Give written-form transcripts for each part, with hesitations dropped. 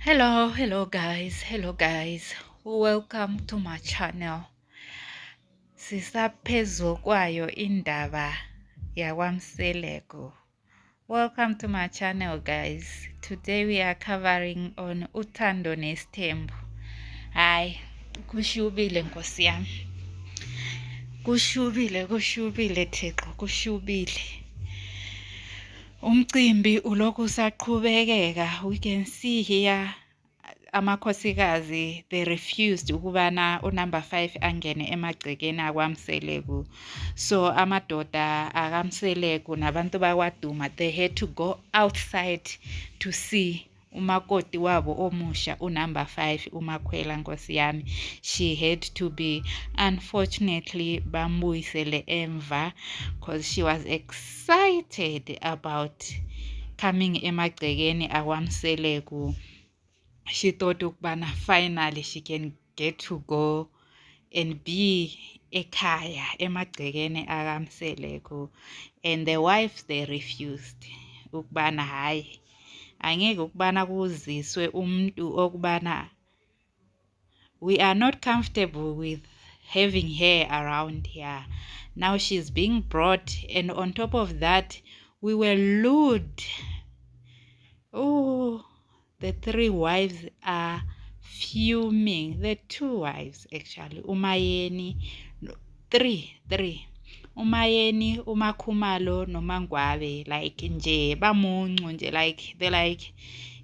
Hello guys, welcome to my channel. Sisaphezu kwayo indaba yakwaMseleko. Welcome to my channel guys. Today we are covering on uthando nesithembu. Hayi, kushubile nkosi yami. Kushubile Thixo, kushubile. Umcimbi ulokhu usaqhubekeka. We can see here amakhosikazi they refused ukubana unumber 5 angene emagcekeni akwaMseleko. So amadoda akamseleko nabantu bakwaDuma they had to go outside to see umakoti wabo omusha unumber 5 uMakhwela nkosi yami. She had to be unfortunately bambuyisele emva because she was excited about coming emagcekeni akwaMseleko. She thought ukubana finally she can get to go and be ekhaya emagcekeni akamseleko, and the wives they refused ukubana hayi angeke ukubana kuziswe umuntu okubana we are not comfortable with having her around here. Now she's being brought, and on top of that we were lured. Oh, the 3 wives are fuming. The 2 wives actually. Umayeni, 3. Umayeni, uMakhumalo, noMangwabe. Like nje, bamuncu nje. Like, they're like,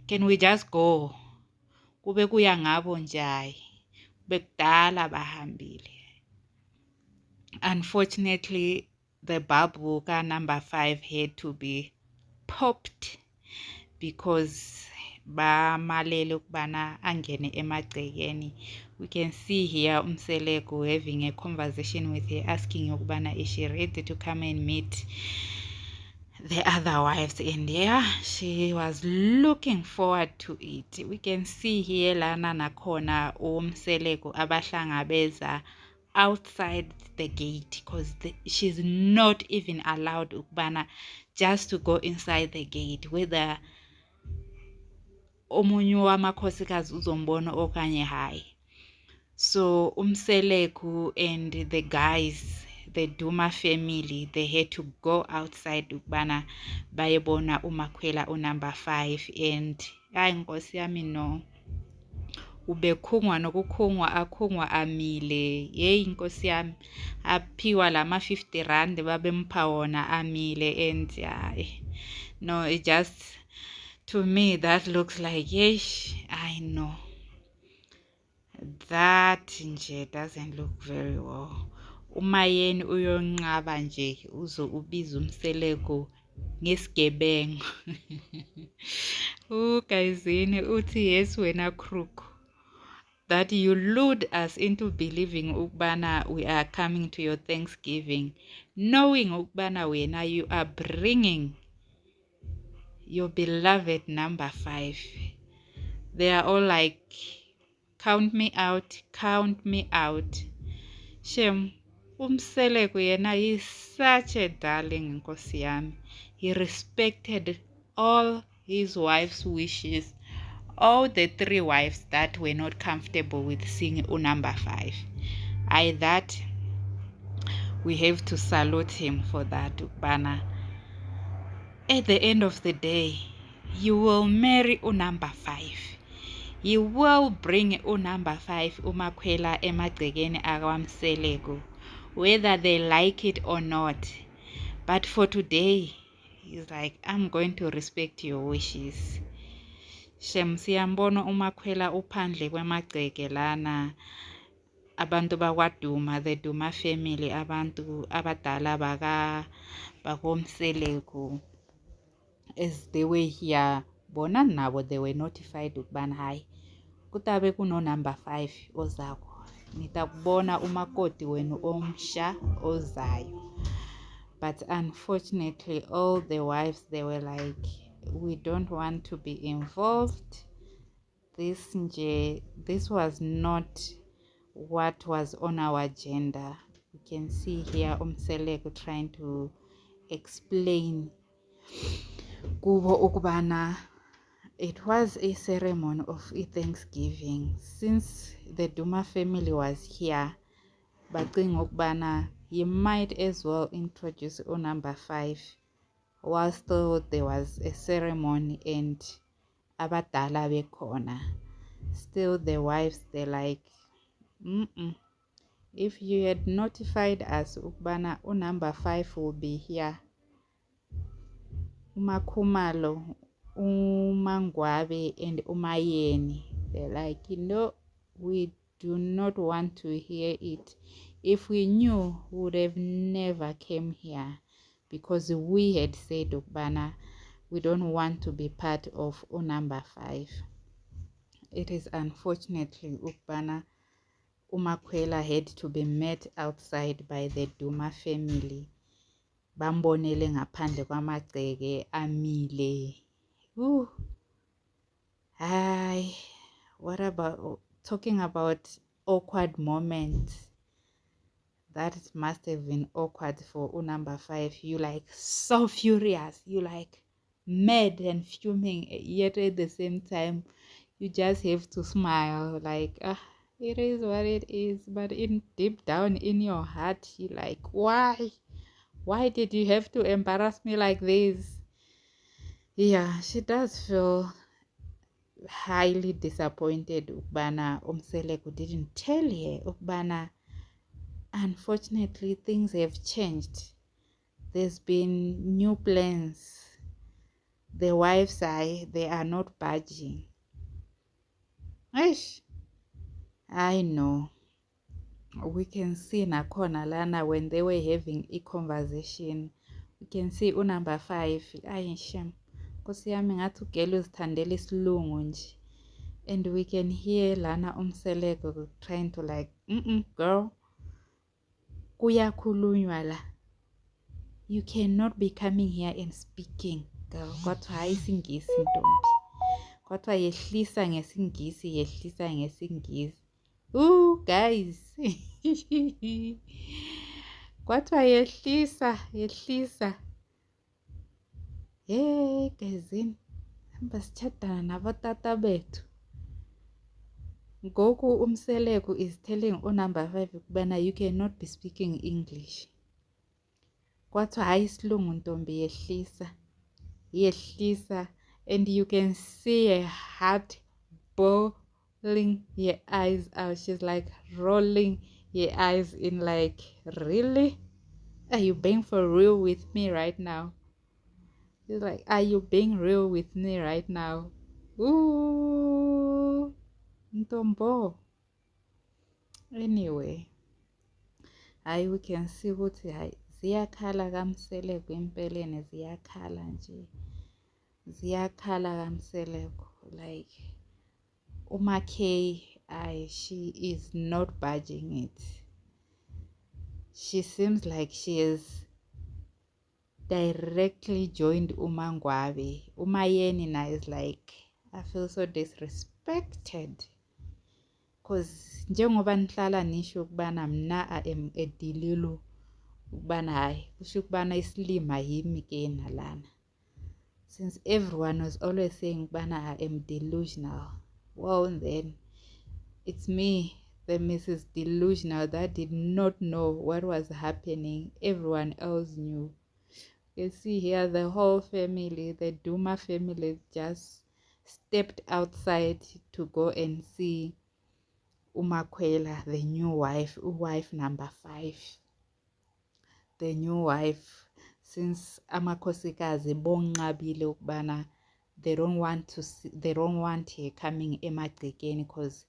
can we just go? Kube kuya ngabo njai. Kube kudala bahambile. Unfortunately, the bubble ka number 5 had to be popped because bamalele ukubana angene emagcekeni. We can see here uMseleko having a conversation with her, asking ukubana is she ready to come and meet the other wives, and yeah, she was looking forward to it. We can see here lana nakhona uMseleko abahlangabeza outside the gate because she's not even allowed ukubana just to go inside the gate, whether omunye wamakhosikazi uzombona okanye hayi. So uMseleko and the guys, the Duma family, they had to go outside ukubana bayebona uMakhwela unumber 5, and hayi nkosi yami no, ubekhungwa nokukhungwa akhungwa amile. Yeyi nkosi yami, aphiwa lama 50 rand babempha wona amile, and hayi no, it just, to me that looks like, yesh, I know that nje doesn't look very well. Umayeni uyonqaba nje uzo ubiza uMseleko ngesigebengu. Ugayizini uthi yes wena crook, that you lured us into believing ukubana we are coming to your Thanksgiving, knowing ukubana wena you are bringing your beloved number 5. They are all like, count me out, count me out. Shem, uMseleko yena is such a darling nkosi yami. He respected all his wife's wishes, all the 3 wives that were not comfortable with seeing number 5. That we have to salute him for that ukubana at the end of the day, you will marry number 5. You will bring number 5 uMakhwela emagcekeni akwaMseleko, whether they like it or not. But for today, he's like, I'm going to respect your wishes. Shem, siyambona uMakhwela uphandle kwemagceke lana abantu bakwaDuma, the Duma family, abantu abadala bakoMseleko. As they were here, bona nabo they were notified ukubana hayi kutabe kuno number 5 ozako, nitakubona umakoti wenu omsha ozayo. But unfortunately all the wives, they were like, we don't want to be involved. This was not what was on our agenda. You can see here uMseleko trying to explain kubo ukubana It was a ceremony of a Thanksgiving. Since the Duma family was here, bacinga ukubana you might as well introduce number 5 whilst there was a ceremony and abadala bekhona. Still the wives, they're like, if you had notified us ukubana number 5 will be here, uMakhumalo, uMangwabe and uMayeni, they're like, we do not want to hear it. If we knew, we would have never came here, because we had said ukubana we don't want to be part of number 5. It is unfortunately ukubana uMakhwela had to be met outside by the Duma family. Bambonele ngaphandle kwamagceke amile. Hi, what about talking about awkward moments? That must have been awkward for number 5. You like so furious, you like mad and fuming, yet at the same time you just have to smile like, it is what it is. But in deep down in your heart, you like, why did you have to embarrass me like this? Yeah, she does feel highly disappointed ukubana uMseleku didn't tell her ukubana unfortunately things have changed. There's been new plans. The wives they are not budging. I know. We can see nakhona lana when they were having a conversation, we can see number 5, shem, Nkosi yami ngathi ugele uzithandela isilungu nje. And we can hear lana uMseleku trying to like, girl, kuyakhulunywa la. You cannot be coming here and speaking, girl. Kodwa hayi isingisi ntombi. Kodwa yehlisa ngesingisi. Guys. Kodwa yehlisa. Hey, guysini. Hamba sichadana nabatata bethu. Ngoku uMseleku is telling number 5 ukubana you cannot be speaking English. Kodwa hayi isilungu ntombi, yehlisa. And you can see her heart bawling her eyes out. She's like rolling her eyes in like, really? Are you being for real with me right now? She's like, are you being real with me right now? Ntombo. Anyway, we can see ukuthi ziyakhala kaMseleku empeleni, ziyakhala nje. Ziyakhala kaMseleku, like uMakhe, she is not budging it. She seems like she is directly joined uMangwabe. Umayeni now is like, I feel so disrespected, because njengoba nihlala nisho ukubana mna I am a Dililu, ukubana hayi kusho ukubana isilima yimi ke nalana. Since everyone was always saying ukubana I am delusional, well then it's me, the Mrs. Delusional, that did not know what was happening. Everyone else knew. You see here, the whole family, the Duma family, just stepped outside to go and see uMakhwela, the new wife number 5. The new wife, since amakhosikazi bonqabile ukubana they don't want her coming emagcekeni, because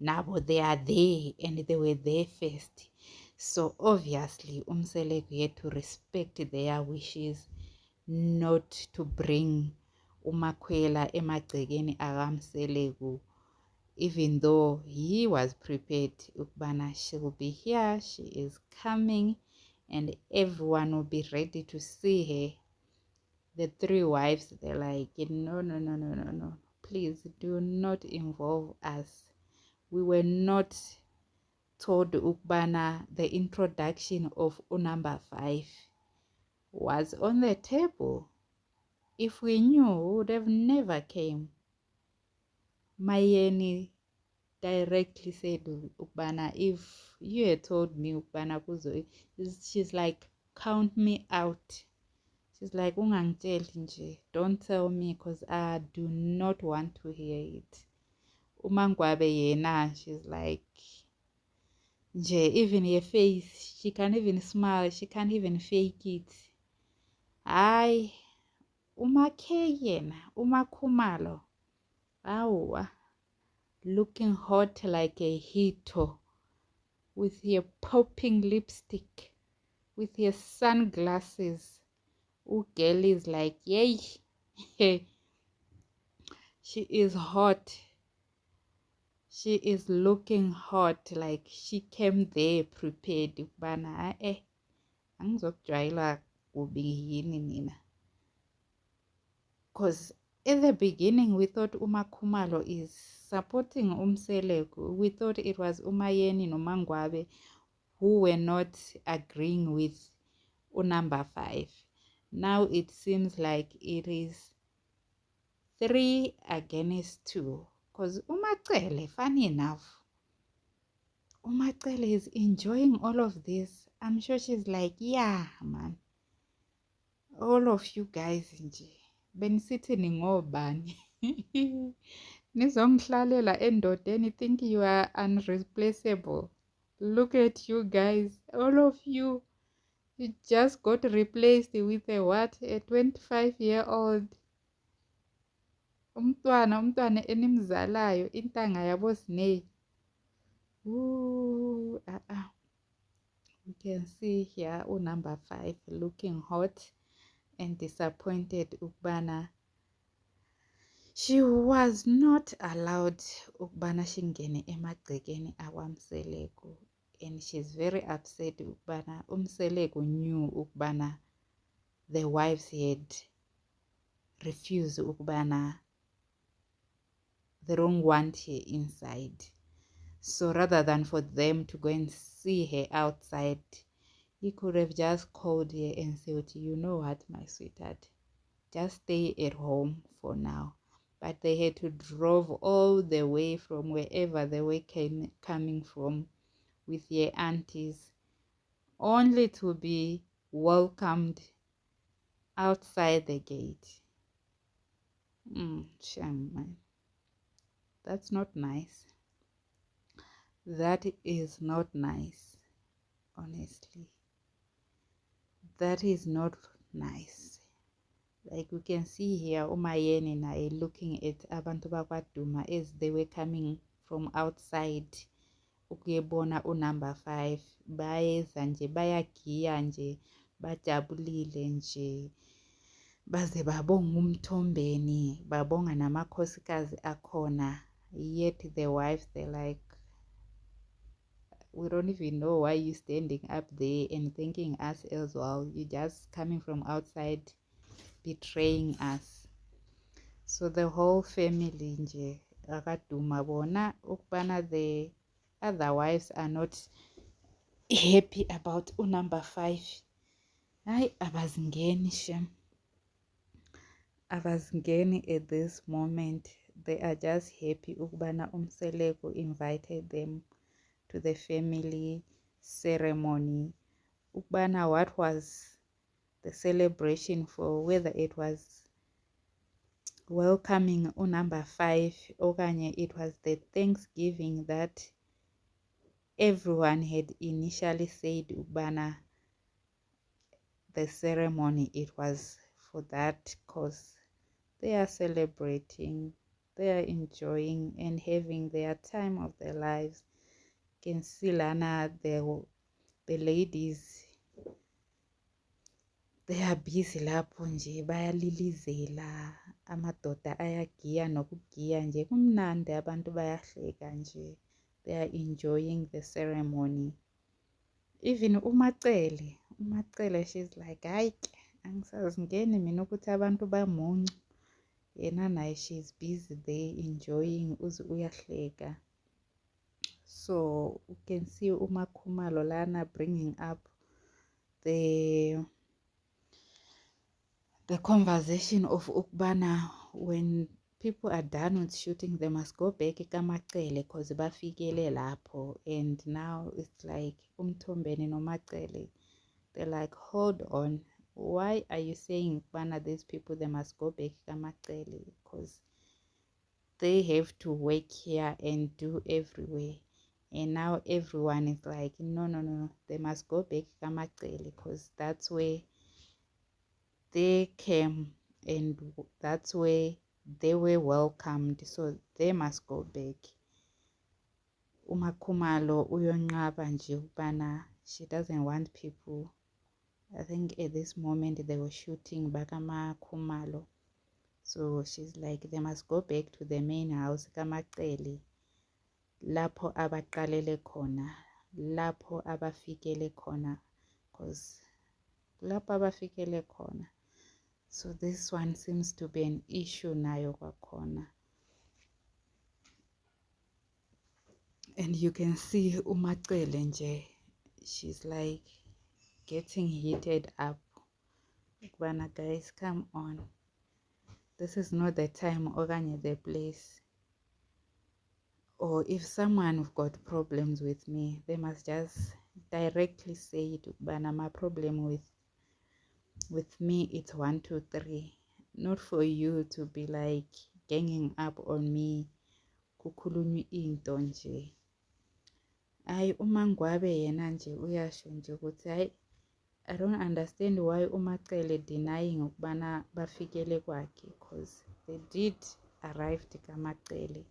nabo they are there and they were there first. So obviously uMseleku had to respect their wishes not to bring uMakhwela emagcekeni akaMseleku, even though he was prepared ukubana she will be here, she is coming, and everyone will be ready to see her. The 3 wives, they're like, no, please do not involve us. We were not told ukubana the introduction of number 5 was on the table. If we knew, we would have never came. Mayeni directly said ukubana if you had told me ukubana kuzo, she's like, count me out. She's like, ungangitsheli nje, don't tell me because I do not want to hear it. Umangwabe yena, she's like, nje, even her face, she can't even smile, she can't even fake it. Hayi, umakhe yena, umakhumalo, awa, looking hot like a hito, with her popping lipstick, with her sunglasses. Girl is like, yay. She is hot. She is looking hot, like she came there prepared. Bana angizokujwayela kubi yini mina. Because at the beginning we thought uMakhumalo is supporting Umseleku. We thought it was Umayeni noMangwabe who were not agreeing with number 5. Now it seems like it is 3 against 2. Because Umacele, funny enough, Umacele is enjoying all of this. I'm sure she's like, yeah, man. All of you guys nje. Benisithi ningobani. Nizongihlalela endodeni, think you are unreplaceable. Look at you guys. All of you. You just got replaced with a what? A 25-year-old. Umntwana enimzalayo intanga yabo Snake. You can see here number 5 looking hot and disappointed ukubana she was not allowed ukubana shingene emagcekeni awamseleku, and she's very upset ukubana umseleku knew ukubana the wives had refused ukubana they don't want her inside. So rather than for them to go and see her outside, he could have just called her and said, you know what, my sweetheart, just stay at home for now. But they had to drive all the way from wherever they were coming from with their aunties, only to be welcomed outside the gate. Shame, man. That's not nice. That is not nice, honestly. That is not nice. Like we can see here, Umayeni naye looking at abantu bakwaDuma as they were coming from outside. Ukuyebona number 5 bayeza nje, bayagiya nje, bajabulile nje, baze babonga umthombeni, babonga namakhosikazi akhona. Yet the wives, they're like, we don't even know why you standing up there and thanking us as well. You're just coming from outside betraying us. So the whole family nje akaduma bona ukubana the other wives are not happy about number 5. Hayi, abazingeni shem. Abazingeni at this moment. They are just happy ukubana Umseleku invited them to the family ceremony. Ukubana what was the celebration for, whether it was welcoming number 5 okanye it was the Thanksgiving that everyone had initially said ukubana the ceremony, it was for that cause. They are celebrating, they are enjoying and having their time of their lives. You can see lana the ladies, they are busy lapho nje, bayalilizela, amadoda ayagiya nokugiya nje, kumnandi, abantu bayahleka nje. They are enjoying the ceremony. Even Umacele, she's like, hayi, angisazingeni mina ukuthi abantu bamuncu. Yena naye she's busy there enjoying, uze uyahleka. So you can see uMakhumalo lana bringing up the conversation of ukubana when people are done with shooting, they must go back kaMacele because bafikele lapho. And now it's like uMthombeni noMacele, they're like, hold on, why are you saying one of these people they must go back kaMacele? Because they have to work here and do everywhere. And now everyone is like, no, they must go back kaMacele because that's where they came and that's where they were welcomed, so they must go back. uMakhumalo uyonqaba nje ukubana she doesn't want people. I think at this moment they were shooting bakaMakhumalo, so she's like they must go back to the main house kaMacele, lapho abaqalele khona, lapho abafikele khona, because lapho abafikele khona. So this one seems to be an issue nayo kwakhona. And you can see uMacele nje, she's like getting heated up. Ukubana guys, come on. This is not the time okanye the place. Or if someone have got problems with me, they must just directly say it. Ukubana my problem with me it's 1 2 3. Not for you to be like ganging up on me, kukhulunywa into nje. Hayi uMangwabe yena nje uyasho nje ukuthi hayi, I don't understand why uMacele denying ukubana bafikele kwakhe, because they did arrive kaMacele.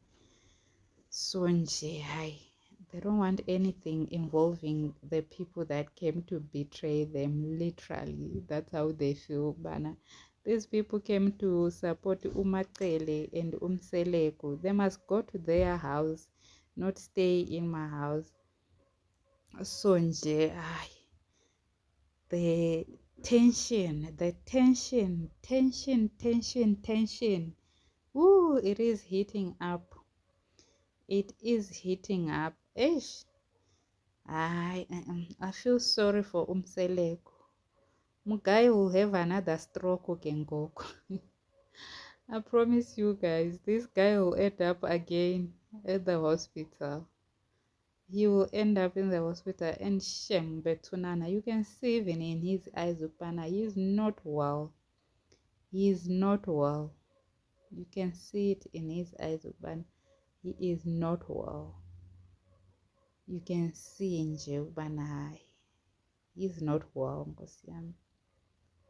So nje hayi, they don't want anything involving the people that came to betray them. Literally, that's how they feel. Bana, these people came to support uMacele and Seleko. They must go to their house, not stay in my house. So nje, the tension. Ooh, it is heating up. It is heating up. Ish. I feel sorry for Seleko. Mugai will have another stroke again. I promise you guys, this guy will end up again at the hospital. He will end up in the hospital, and shame betunana. You can see even in his eyes, Upana, he is not well. He is not well. You can see it in his eyes, Upana. He is not well. You can see in Upana, he is not well.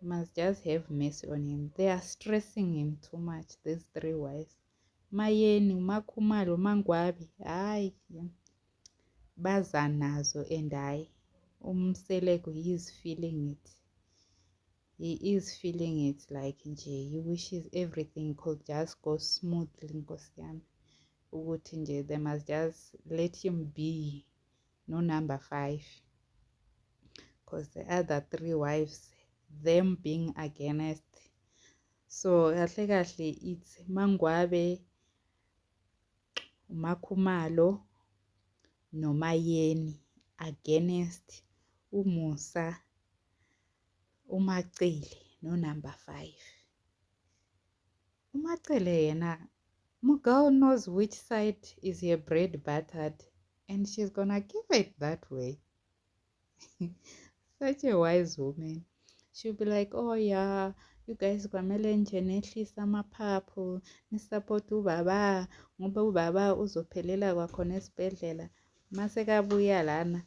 Must just have mercy on him. They are stressing him too much, these 3 wives. Mayeni, Makhumalo, Mangwabi. Aye. Bazanazo, and Seleko, he is feeling it. He is feeling it like nje. He wishes everything could just go smoothly. They must just let him be no number 5. Because the other 3 wives, them being against. So kahle it's Mangwabe, Makhumalo, noMayeni against uMusa, uMacele, no number 5. uMacele yena, Mugirl knows which side is her bread buttered, and she's gonna give it that way. Such a wise woman. She'll be like, oh yeah, you guys kwamele nje nehlisa amaphaphu, nisupport ubaba, ngoba ubaba uzophelela kwakhona esibhedlela. Masekabuya lana,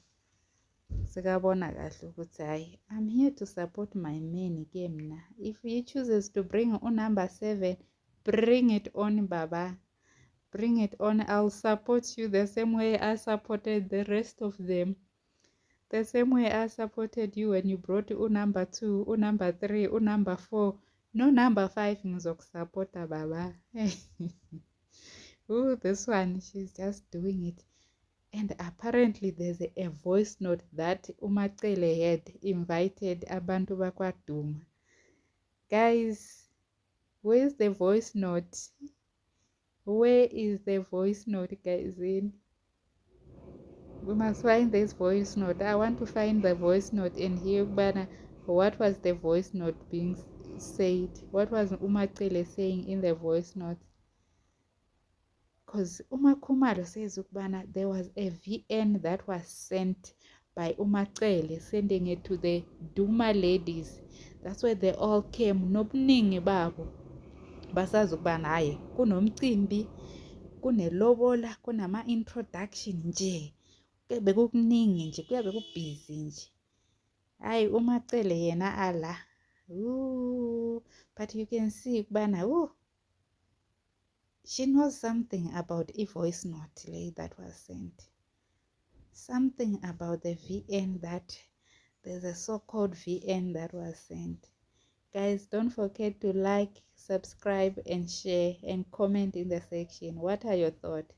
sekabona kahle ukuthi hayi, I'm here to support my men ke mina. If he chooses to bring number 7, bring it on, baba. Bring it on. I'll support you the same way I supported the rest of them. The same way I supported you when you brought number 2, number 3, number 4. No number 5 ngizokusupporta baba. Ooh, this one, she's just doing it. And apparently there's a voice note that uMacele had invited abantu bakwaDuma. Guys, where's the voice note? Where is the voice note, guys? We must find this voice note. I want to find the voice note and hear what was the voice note being said. What was uMacele saying in the voice note? because uMakhumalo says ukubana there was a VN that was sent by uMacele sending it to the Duma ladies. That's where they all came nobuningi babo basazi ukubana hayi kunomcimbi kunelobola kunama-introduction nje bekukuningi nje kuyabe kubhizi nje hayi uMacele yena ala but you can see ukubana she knows something about voice note that was sent, something about the VN, that there's a so-called VN that was sent. Guys, don't forget to like, subscribe and share and comment in the section. What are your thoughts?